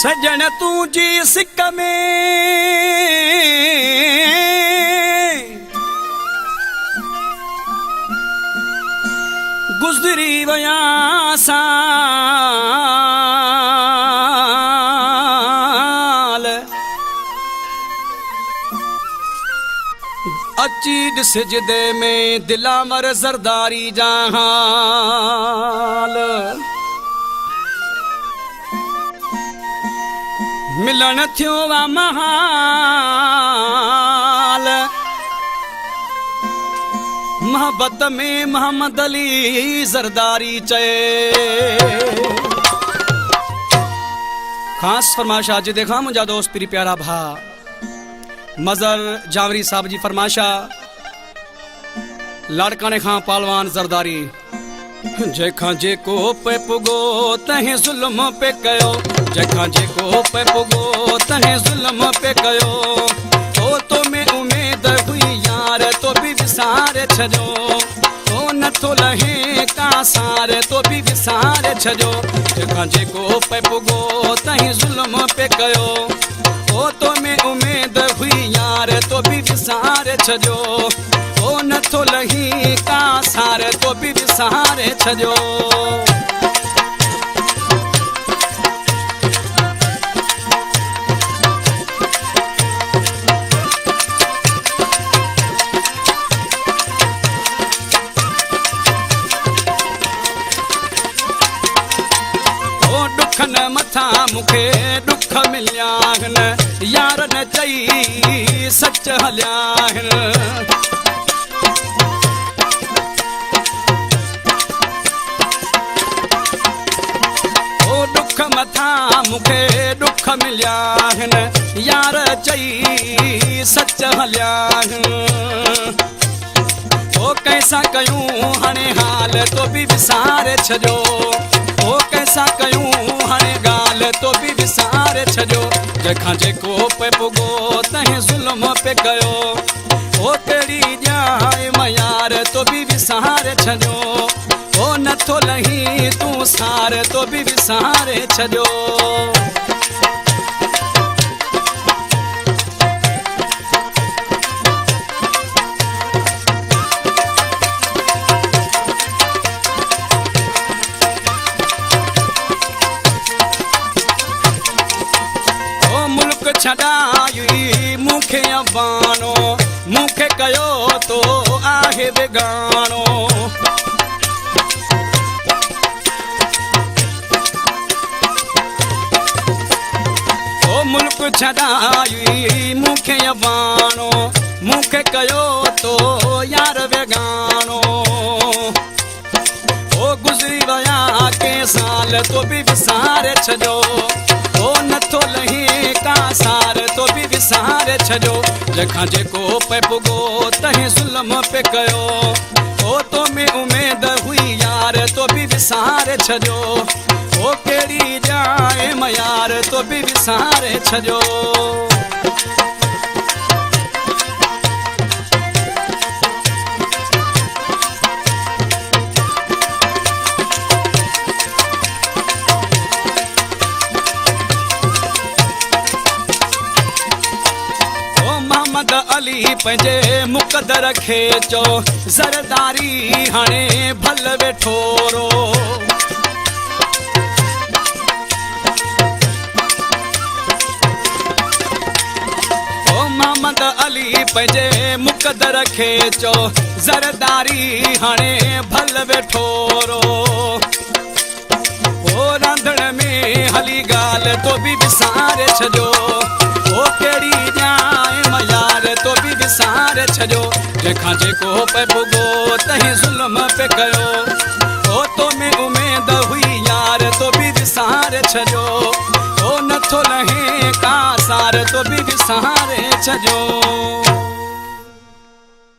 सजन तुझी सिक में गुज़री वया साल अची सिजदे में दिलामर ज़रदारी जहाल मिलन थियो वा महाल मोहब्बत में मोहम्मद अली ज़रदारी चए खास फरमाशा अज देखा मुंहिंजा दोस्त पीरी प्यारा भा मज़र जावरी साहब जी फरमाशा लाड़काने खां पालवान ज़रदारी जंहिंखां जेको पे पुगो तंहिं ज़ुल्म पे कयो जंहिंखां जेको पे पुगो तंहिं ज़ुल्म पे कयो ओ तो में उमेद हुई यार तो बि विसारे छॾियो ओ नथो लहे का सार तो बि विसारे छॾियो जंहिंखां जेको पे पुगो तंहिं ज़ुल्म पे कयो ओ तो में उमेद हुई यार तो बि विसारे छॾियो ओ नथो लही का सार तो बि विसारे छॾियो दुख न मथा मुखे दुख मिलिया आहिनि यार न चई सच हलिया आहिनि ओ दुख मथा मुखे दुख मिलिया आहिनि यार चई सच हलिया आहिनि ओ कैसा कयूं हाणे हाल तो बि विसारे छॾियो ओ कैसा कयूं हाणे ॻाल्हि तो बि विसारे छॾियो जंहिंखां जेको पे पुगो तंहिं ज़ुल्म पे कयो ओ कहिड़ी ॼाए मयार तो बि विसारे छॾियो ओ नथो लही तूं सार तो बि विसारे छॾियो छॾाई मूंखे अबानो मूंखे कयो तो आहे बेगानो ओ मुल्क छॾाई मूंखे अबानो मूंखे कयो तो यार बेगानो ओ गुज़री विया के साल तो बि विसारे छॾियो ओ नथो लही का सार तो बि विसारे छॾियो जंहिंखां जेको पे पुगो तंहिं ज़ुल्म पे कयो ओ तो में उमेद हुई यार तो बि विसारे छॾियो ओ कहिड़ी ॼाए मयार तो बि विसारे छॾियो मोहम्मद अली पंहिंजे मुक़दर खे चो ज़रदारी हाणे भल वेठो रो ओ मोहम्मद अली पंहिंजे मुक़दर खे चो ज़रदारी हाणे भल वेठो रो ओ रांधण में हली ॻाल्हि तो बि विसारे छॾियो ओ कहिड़ी यार तो बि विसारे छॾियो जंहिंखां जेको पे पुगो तंहिं ज़ुल्म पे कयो ओ तो में उमेद हुई यार तो बि विसारे छॾियो ओ नथो लहे का सार तो बि विसारे छॾियो